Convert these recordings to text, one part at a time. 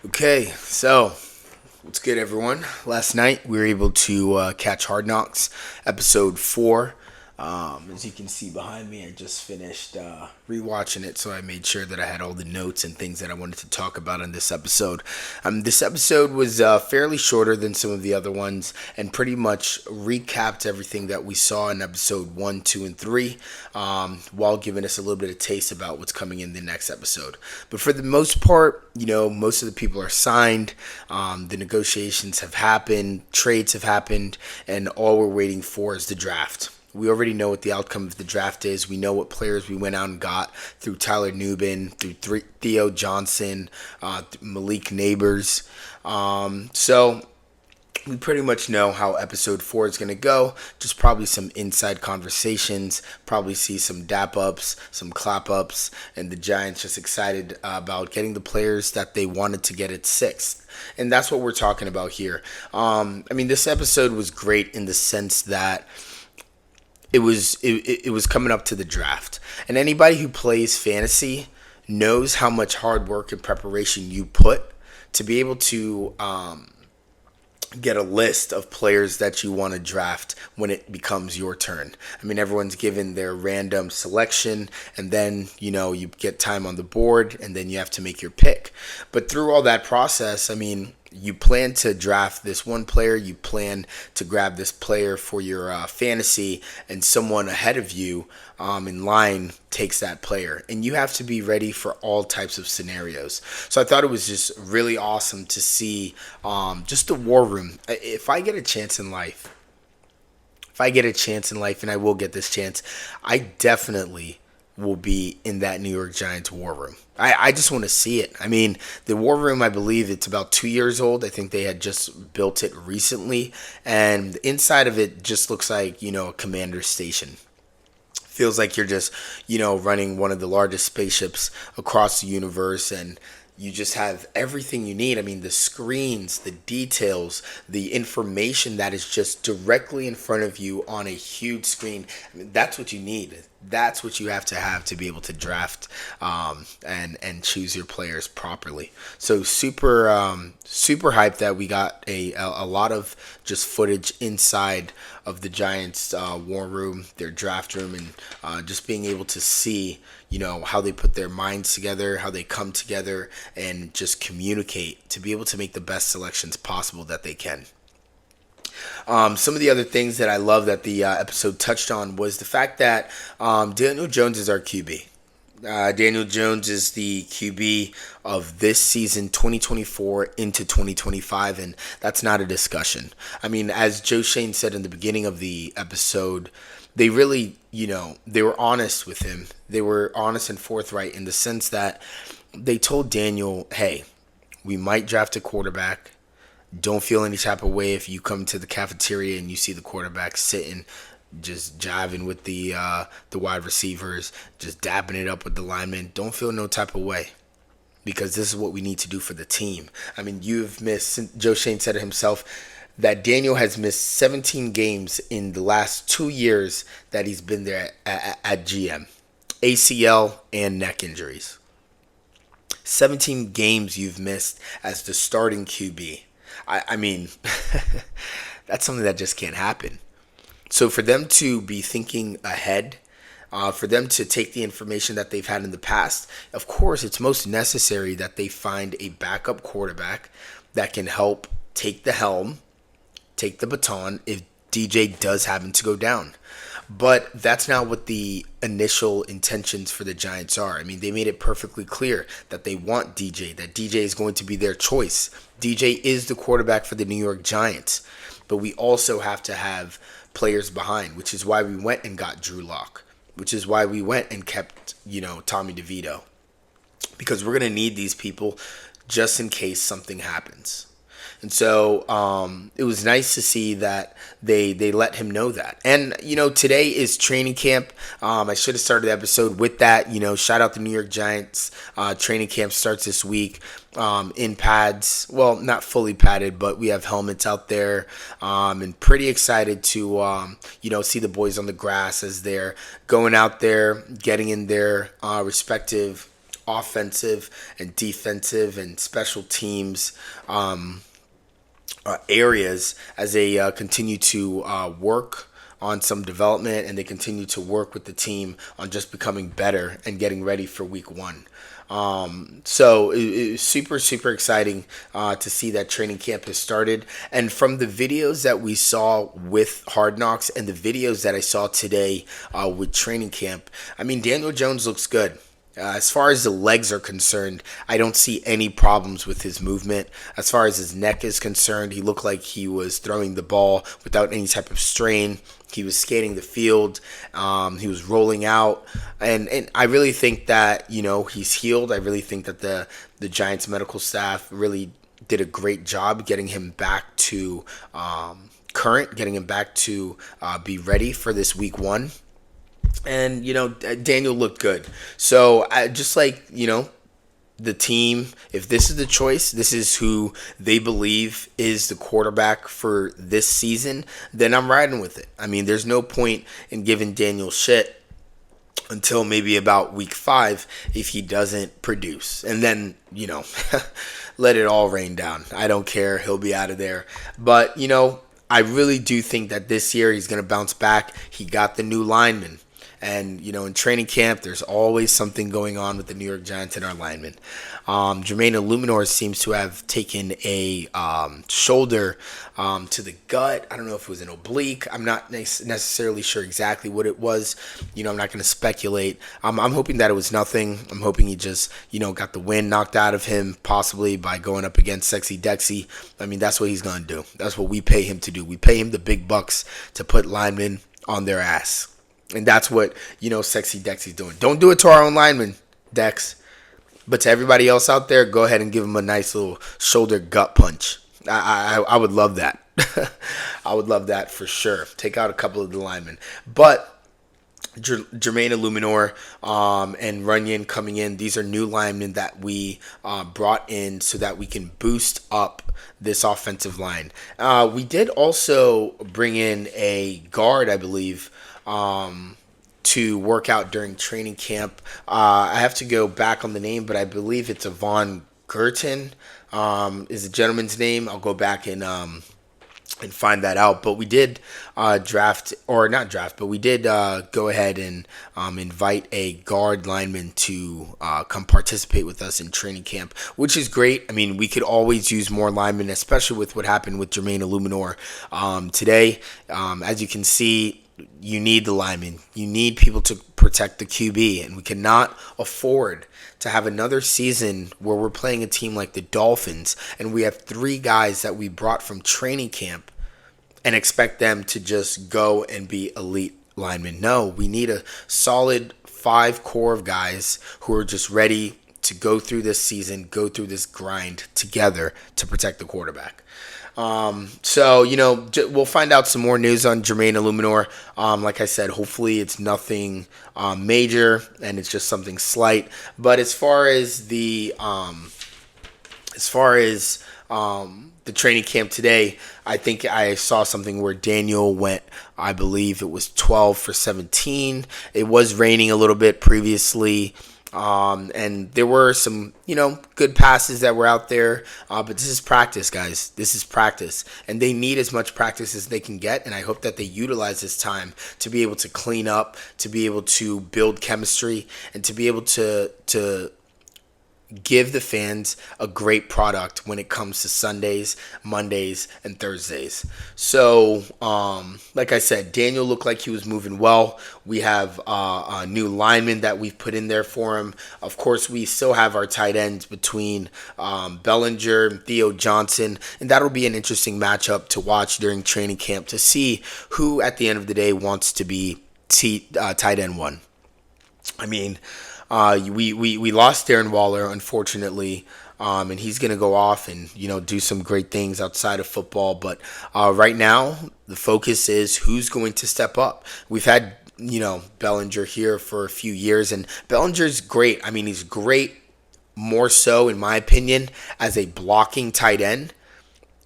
Okay, so what's good, everyone? Last night we were able to catch Hard Knocks episode 4. As you can see behind me, I just finished rewatching it, so I made sure that I had all the notes and things that I wanted to talk about on this episode. This episode was fairly shorter than some of the other ones and pretty much recapped everything that we saw in episode 1, 2, and 3 while giving us a little bit of taste about what's coming in the next episode. But for the most part, most of the people are signed, the negotiations have happened, trades have happened, and all we're waiting for is the draft. We already know what the outcome of the draft is. We know what players we went out and got through Tyler Nubin, through Theo Johnson, Malik Neighbors. So we pretty much know how episode 4 is going to go. Just probably some inside conversations, probably see some dap ups, some clap ups, and the Giants just excited about getting the players that they wanted to get at 6th. And that's what we're talking about here. This episode was great in the sense that it was coming up to the draft, and anybody who plays fantasy knows how much hard work and preparation you put to be able to get a list of players that you want to draft when it becomes your turn. Everyone's given their random selection, and then you get time on the board, and then you have to make your pick. But through all that process, you plan to draft this one player, you plan to grab this player for your fantasy, and someone ahead of you in line takes that player. And you have to be ready for all types of scenarios. So I thought it was just really awesome to see just the war room. If I get a chance in life, and I will get this chance, I definitely will be in that New York Giants war room. I just want to see it. The war room, I believe it's about 2 years old. I think they had just built it recently. And the inside of it just looks like, a commander station. Feels like you're just, running one of the largest spaceships across the universe, and you just have everything you need. The screens, the details, the information that is just directly in front of you on a huge screen. That's what you need. That's what you have to be able to draft and choose your players properly. So super hyped that we got a lot of just footage inside of the Giants war room, their draft room, and just being able to see how they put their minds together, how they come together, and just communicate to be able to make the best selections possible that they can. Some of the other things that I love that the episode touched on was the fact that Daniel Jones is our QB. Daniel Jones is the QB of this season, 2024 into 2025, and that's not a discussion. As Joe Shane said in the beginning of the episode, they really, they were honest with him. They were honest and forthright in the sense that they told Daniel, hey, we might draft a quarterback. Don't feel any type of way if you come to the cafeteria and you see the quarterback sitting, just jiving with the wide receivers, just dapping it up with the linemen. Don't feel no type of way, because this is what we need to do for the team. You've missed, Joe Shane said it himself, that Daniel has missed 17 games in the last 2 years that he's been there at GM. ACL and neck injuries. 17 games you've missed as the starting QB. That's something that just can't happen. So for them to be thinking ahead, for them to take the information that they've had in the past, of course, it's most necessary that they find a backup quarterback that can help take the helm, take the baton if DJ does happen to go down. But that's not what the initial intentions for the Giants are. They made it perfectly clear that they want DJ, that DJ is going to be their choice. DJ is the quarterback for the New York Giants. But we also have to have players behind, which is why we went and got Drew Lock, which is why we went and kept, Tommy DeVito. Because we're going to need these people just in case something happens. And so it was nice to see that they let him know that. And, today is training camp. I should have started the episode with that. Shout out the New York Giants. Training camp starts this week in pads. Well, not fully padded, but we have helmets out there. And pretty excited to, see the boys on the grass as they're going out there, getting in their respective offensive and defensive and special teams areas as they continue to work on some development, and they continue to work with the team on just becoming better and getting ready for week one. So it's super, super exciting to see that training camp has started. And from the videos that we saw with Hard Knocks and the videos that I saw today with training camp, I mean, Daniel Jones looks good. As far as the legs are concerned, I don't see any problems with his movement. As far as his neck is concerned, he looked like he was throwing the ball without any type of strain. He was skating the field. He was rolling out. And I really think that, he's healed. I really think that the Giants medical staff really did a great job getting him back to current, getting him back to be ready for this week one. And, Daniel looked good. So, just like, the team, if this is the choice, this is who they believe is the quarterback for this season, then I'm riding with it. I mean, there's no point in giving Daniel shit until maybe about week 5 if he doesn't produce. And then, let it all rain down. I don't care. He'll be out of there. But, I really do think that this year he's going to bounce back. He got the new lineman. And, in training camp, there's always something going on with the New York Giants and our linemen. Jermaine Illuminor seems to have taken a shoulder to the gut. I don't know if it was an oblique. I'm not necessarily sure exactly what it was. I'm not going to speculate. I'm hoping that it was nothing. I'm hoping he just, got the wind knocked out of him, possibly by going up against Sexy Dexy. I mean, that's what he's going to do. That's what we pay him to do. We pay him the big bucks to put linemen on their ass. And that's what, Sexy Dexy's doing. Don't do it to our own lineman, Dex. But to everybody else out there, go ahead and give him a nice little shoulder gut punch. I would love that. I would love that for sure. Take out a couple of the linemen. But Jermaine Illuminor and Runyon coming in, these are new linemen that we brought in so that we can boost up this offensive line. We did also bring in a guard, I believe, to work out during training camp. I have to go back on the name, but I believe it's Avon Gurton is the gentleman's name. I'll go back and find that out. But we did we did go ahead and invite a guard lineman to come participate with us in training camp, which is great. I mean, we could always use more linemen, especially with what happened with Jermaine Illuminor today. As you can see, you need the linemen. You need people to protect the QB, and we cannot afford to have another season where we're playing a team like the Dolphins and we have 3 guys that we brought from training camp and expect them to just go and be elite linemen. No, we need a solid 5 core of guys who are just ready to go through this season, go through this grind together to protect the quarterback. So, we'll find out some more news on Jermaine Illuminor. Like I said, hopefully it's nothing major and it's just something slight. But as far as the training camp today, I think I saw something where Daniel went, I believe it was 12 for 17. It was raining a little bit previously. And there were some, good passes that were out there. But this is practice, guys. This is practice. And they need as much practice as they can get. And I hope that they utilize this time to be able to clean up, to be able to build chemistry, and to be able to give the fans a great product when it comes to Sundays, Mondays, and Thursdays. So, like I said, Daniel looked like he was moving well. We have a new lineman that we've put in there for him. Of course, we still have our tight ends between Bellinger and Theo Johnson, and that'll be an interesting matchup to watch during training camp to see who, at the end of the day, wants to be tight end 1. I mean, we lost Darren Waller, unfortunately, and he's going to go off and, do some great things outside of football. But right now, the focus is who's going to step up. We've had, Bellinger here for a few years, and Bellinger's great. I mean, he's great more so, in my opinion, as a blocking tight end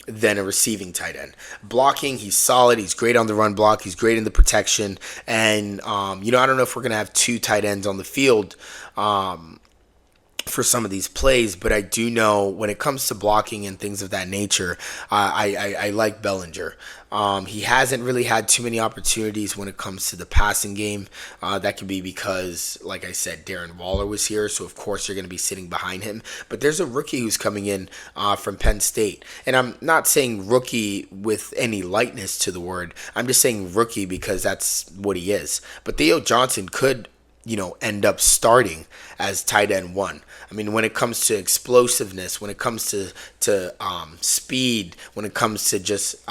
than a receiving tight end. Blocking, he's solid. He's great on the run block. He's great in the protection. And, I don't know if we're going to have 2 tight ends on the field for some of these plays, but I do know when it comes to blocking and things of that nature, I like Bellinger. He hasn't really had too many opportunities when it comes to the passing game. That could be because, like I said, Darren Waller was here, so of course you're going to be sitting behind him. But there's a rookie who's coming in from Penn State, and I'm not saying rookie with any lightness to the word. I'm just saying rookie because that's what he is. But Theo Johnson could end up starting as tight end one. I mean, when it comes to explosiveness, when it comes to speed, when it comes to just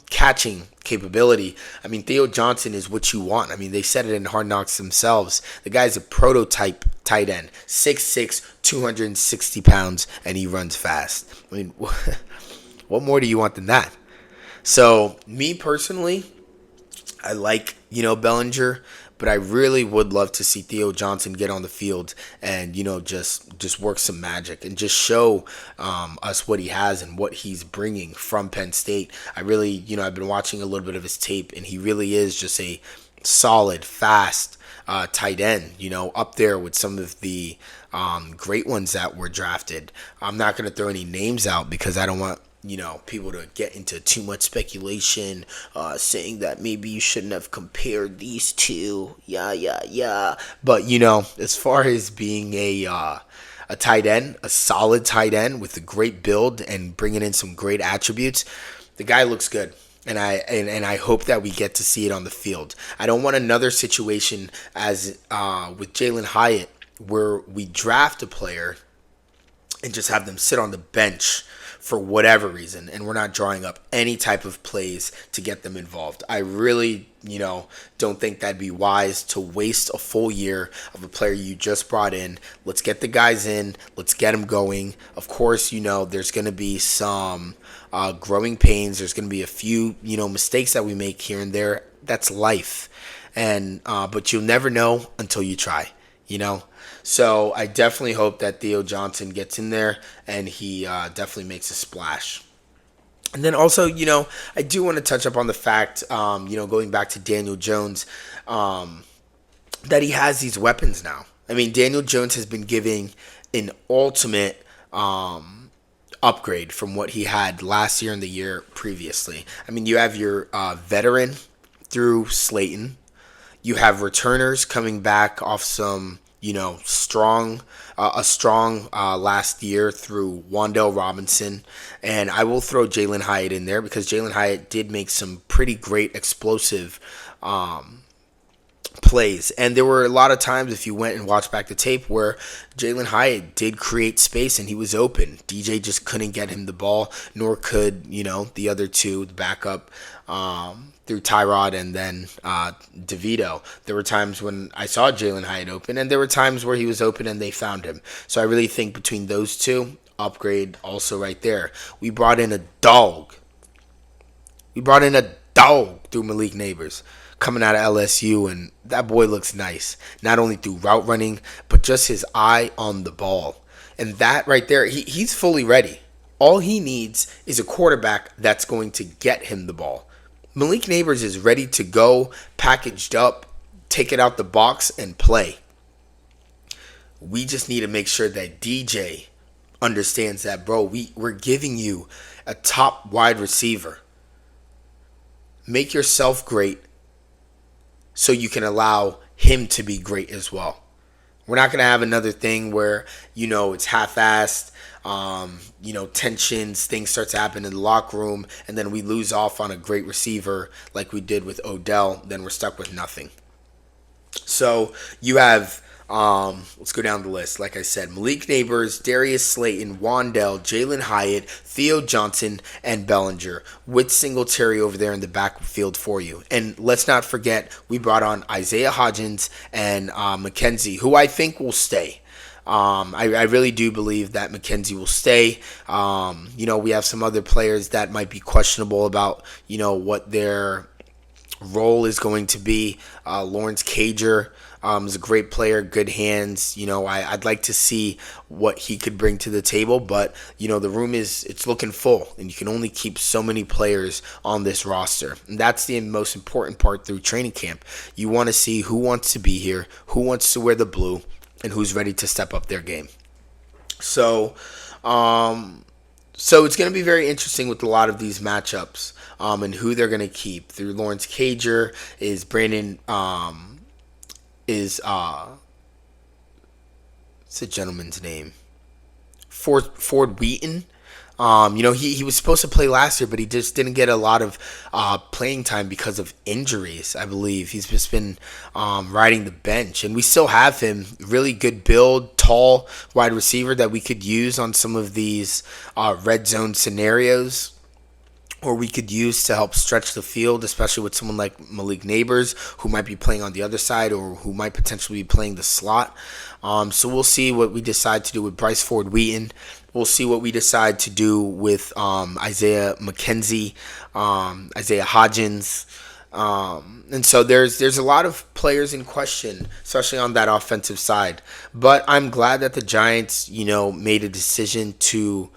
catching capability, I mean, Theo Johnson is what you want. I mean, they said it in Hard Knocks themselves. The guy's a prototype tight end, 6'6", 260 pounds, and he runs fast. I mean, what more do you want than that? So, me personally, I like, Bellinger, but I really would love to see Theo Johnson get on the field and, just work some magic and just show us what he has and what he's bringing from Penn State. I really, I've been watching a little bit of his tape, and he really is just a solid, fast tight end, up there with some of the great ones that were drafted. I'm not going to throw any names out because I don't want people to get into too much speculation, saying that maybe you shouldn't have compared these two. Yeah. But, as far as being a tight end, a solid tight end with a great build and bringing in some great attributes, the guy looks good. And I hope that we get to see it on the field. I don't want another situation as with Jalin Hyatt where we draft a player and just have them sit on the bench for whatever reason, and we're not drawing up any type of plays to get them involved. I really, don't think that'd be wise to waste a full year of a player you just brought in. Let's get the guys in. Let's get them going. Of course, there's going to be some growing pains. There's going to be a few, mistakes that we make here and there. That's life. And but you'll never know until you try, So I definitely hope that Theo Johnson gets in there and he definitely makes a splash. And then also, I do want to touch up on the fact, going back to Daniel Jones, that he has these weapons now. I mean, Daniel Jones has been giving an ultimate upgrade from what he had last year and the year previously. I mean, you have your veteran through Slayton. You have returners coming back off some strong last year through Wan'Dale Robinson. And I will throw Jalin Hyatt in there because Jalin Hyatt did make some pretty great explosive plays. And there were a lot of times, if you went and watched back the tape, where Jalin Hyatt did create space and he was open. DJ just couldn't get him the ball, nor could, the other two, the backup, through Tyrod and then DeVito. There were times when I saw Jalin Hyatt open, and there were times where he was open and they found him. So I really think between those two, upgrade also right there. We brought in a dog. Through Malik Neighbors coming out of LSU, and that boy looks nice. Not only through route running, but just his eye on the ball. And that right there, he's fully ready. All he needs is a quarterback that's going to get him the ball. Malik Neighbors is ready to go, packaged up, take it out the box, and play. We just need to make sure that DJ understands that, bro, we're giving you a top wide receiver. Make yourself great so you can allow him to be great as well. We're not going to have another thing where, it's half-assed, tensions, things start to happen in the locker room, and then we lose off on a great receiver like we did with Odell, then we're stuck with nothing. So you have, let's go down the list. Like I said, Malik Neighbors, Darius Slayton, Wan'Dale, Jalin Hyatt, Theo Johnson, and Bellinger with Singletary over there in the backfield for you. And let's not forget, we brought on Isaiah Hodgins and McKenzie, who I think will stay. I really do believe that McKenzie will stay. We have some other players that might be questionable about, what their role is going to be. Lawrence Cager is a great player, good hands. I'd like to see what he could bring to the table, but the room it's looking full, and you can only keep so many players on this roster. And that's the most important part through training camp. You want to see who wants to be here, who wants to wear the blue, and who's ready to step up their game. So, um, so it's going to be very interesting with a lot of these matchups, and who they're going to keep. Through Lawrence Cager is Brandon, is what's the gentleman's name? Ford Wheaton. He was supposed to play last year, but he just didn't get a lot of playing time because of injuries, I believe. He's just been riding the bench, and we still have him. Really good build, tall wide receiver that we could use on some of these red zone scenarios, or we could use to help stretch the field, especially with someone like Malik Neighbors, who might be playing on the other side or who might potentially be playing the slot. So we'll see what we decide to do with Bryce Ford Wheaton. We'll see what we decide to do with Isaiah McKenzie, Isaiah Hodgins. And so there's a lot of players in question, especially on that offensive side. But I'm glad that the Giants, made a decision to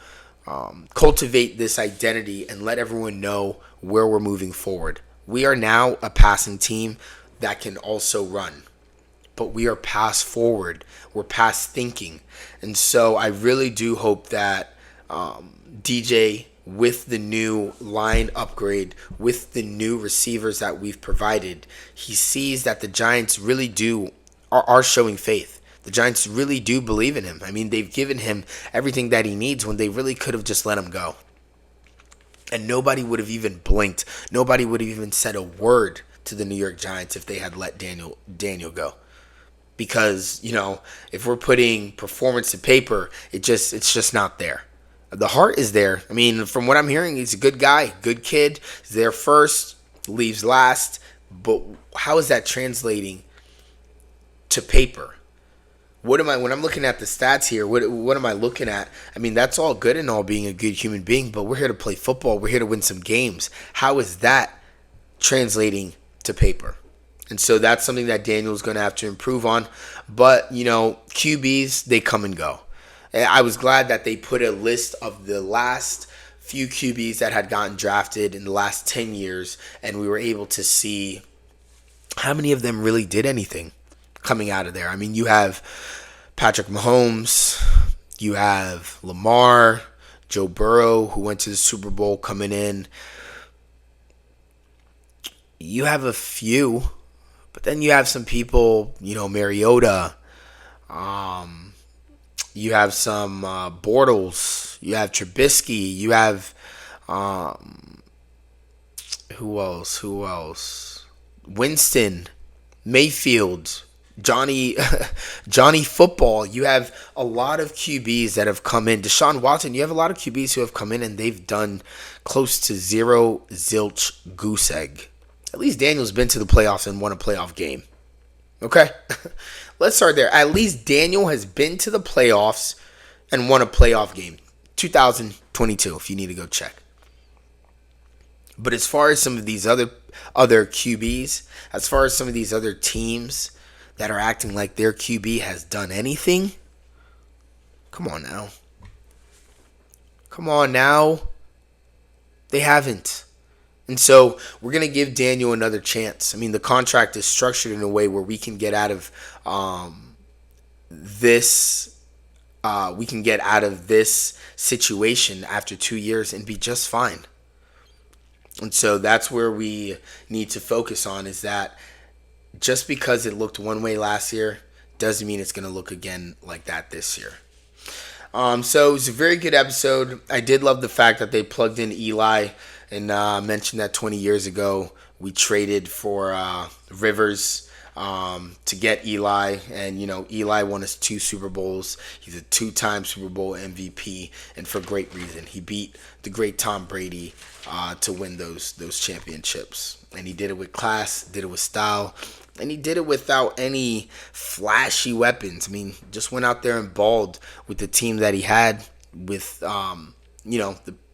cultivate this identity and let everyone know where we're moving forward. We are now a passing team that can also run, but we are past forward. We're past thinking. And so I really do hope that DJ, with the new line upgrade, with the new receivers that we've provided, he sees that the Giants really are showing faith. The Giants really do believe in him. I mean, they've given him everything that he needs when they really could have just let him go. And nobody would have even blinked. Nobody would have even said a word to the New York Giants if they had let Daniel go. Because, if we're putting performance to paper, it's just not there. The heart is there. I mean, from what I'm hearing, he's a good guy, good kid. He's there first, leaves last. But how is that translating to paper? When I'm looking at the stats here, what am I looking at? I mean, that's all good and all, being a good human being, but we're here to play football. We're here to win some games. How is that translating to paper? And so that's something that Daniel's going to have to improve on. But, QBs, they come and go. I was glad that they put a list of the last few QBs that had gotten drafted in the last 10 years, and we were able to see how many of them really did anything coming out of there. I mean, you have Patrick Mahomes, you have Lamar, Joe Burrow, who went to the Super Bowl, coming in. You have a few, but then you have some people, Mariota. You have some Bortles. You have Trubisky. You have who else? Winston, Mayfield, Johnny Football. You have a lot of QBs that have come in. Deshaun Watson. You have a lot of QBs who have come in and they've done close to zero zilch goose egg. At least Daniel's been to the playoffs and won a playoff game. Okay? Let's start there. At least Daniel has been to the playoffs and won a playoff game. 2022, if you need to go check. But as far as some of these other QBs, as far as some of these other teams that are acting like their QB has done anything, come on now. Come on now. They haven't. And so we're going to give Daniel another chance. I mean, the contract is structured in a way where we can get out of this. We can get out of this situation after 2 years and be just fine. And so that's where we need to focus on, is that just because it looked one way last year doesn't mean it's going to look again like that this year. So it was a very good episode. I did love the fact that they plugged in Eli and mentioned that 20 years ago we traded for Rivers to get Eli. And, Eli won us 2 Super Bowls. He's a 2-time Super Bowl MVP, and for great reason. He beat the great Tom Brady to win those championships. And he did it with class, did it with style, and he did it without any flashy weapons. I mean, just went out there and balled with the team that he had, with,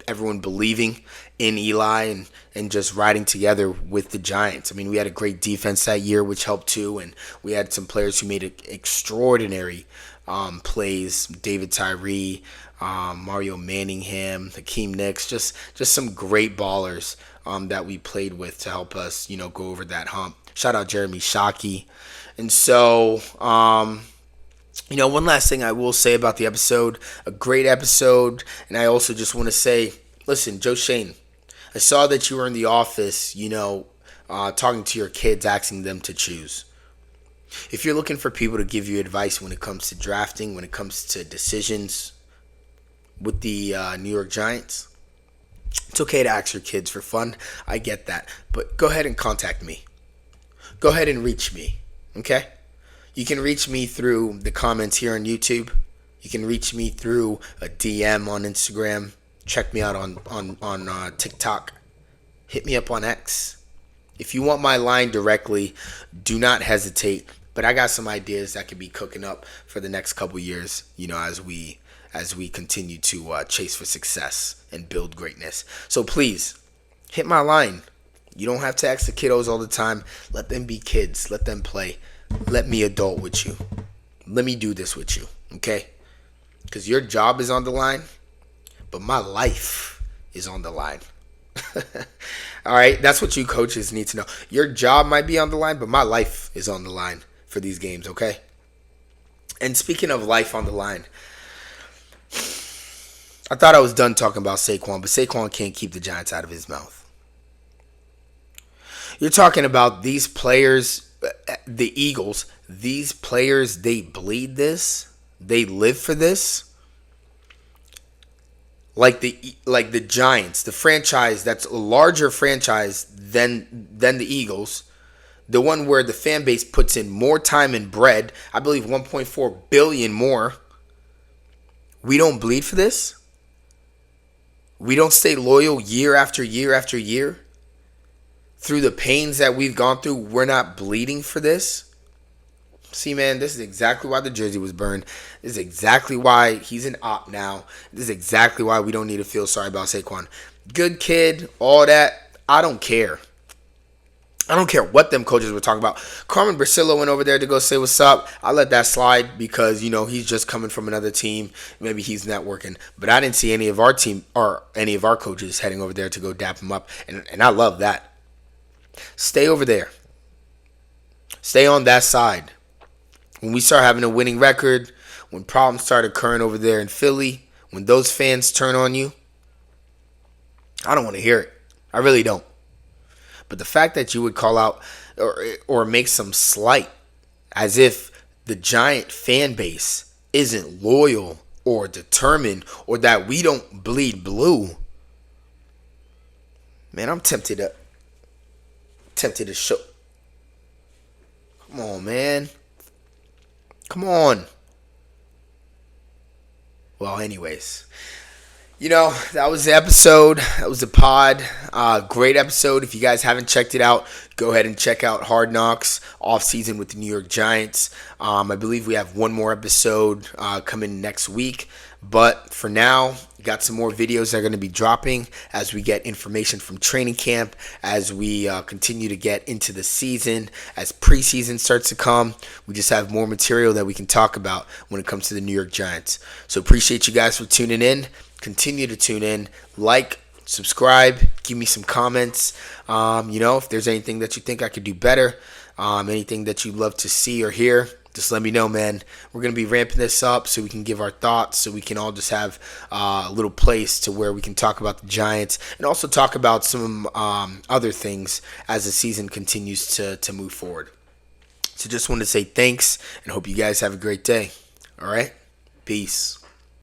everyone believing in Eli and just riding together with the Giants. I mean, we had a great defense that year, which helped too, and we had some players who made extraordinary plays. David Tyree, Mario Manningham, Hakeem Nicks, just some great ballers that we played with to help us, go over that hump. Shout out Jeremy Shockey. And so, One last thing I will say about the episode, a great episode, and I also just want to say, listen, Joe Shane, I saw that you were in the office, talking to your kids, asking them to choose. If you're looking for people to give you advice when it comes to drafting, when it comes to decisions with the New York Giants, it's okay to ask your kids for fun. I get that. But go ahead and contact me. Go ahead and reach me. Okay? You can reach me through the comments here on YouTube. You can reach me through a DM on Instagram. Check me out on TikTok. Hit me up on X. If you want my line directly, do not hesitate. But I got some ideas that could be cooking up for the next couple years, as we continue to chase for success and build greatness. So please, hit my line. You don't have to ask the kiddos all the time. Let them be kids. Let them play. Let me adult with you. Let me do this with you, okay? Because your job is on the line, but my life is on the line. All right? That's what you coaches need to know. Your job might be on the line, but my life is on the line for these games, okay? And speaking of life on the line, I thought I was done talking about Saquon, but Saquon can't keep the Giants out of his mouth. You're talking about these players, the Eagles, these players, they bleed this. They live for this. Like the Giants, the franchise that's a larger franchise than the Eagles, the one where the fan base puts in more time and bread, I believe 1.4 billion more. We don't bleed for this. We don't stay loyal year after year after year. Through the pains that we've gone through, we're not bleeding for this. See, man, this is exactly why the jersey was burned. This is exactly why he's an op now. This is exactly why we don't need to feel sorry about Saquon. Good kid, all that. I don't care. I don't care what them coaches were talking about. Carmen Brasillo went over there to go say what's up. I let that slide because, he's just coming from another team. Maybe he's networking. But I didn't see any of our team or any of our coaches heading over there to go dap him up. And I love that. Stay over there. Stay on that side. When we start having a winning record, when problems start occurring over there in Philly, when those fans turn on you, I don't want to hear it. I really don't. But the fact that you would call out or make some slight as if the Giant fan base isn't loyal or determined or that we don't bleed blue, man, I'm tempted to show. Come on, man. Come on. Well, anyways, that was the episode. That was the pod. Great episode. If you guys haven't checked it out, go ahead and check out Hard Knocks off season with the New York Giants. I believe we have one more episode coming next week. But for now, got some more videos that are going to be dropping as we get information from training camp, as we continue to get into the season, as preseason starts to come. We just have more material that we can talk about when it comes to the New York Giants. So appreciate you guys for tuning in. Continue to tune in, like, subscribe, give me some comments. If there's anything that you think I could do better, anything that you'd love to see or hear, just let me know, man. We're going to be ramping this up so we can give our thoughts, so we can all just have a little place to where we can talk about the Giants and also talk about some other things as the season continues to move forward. So just want to say thanks and hope you guys have a great day. All right? Peace.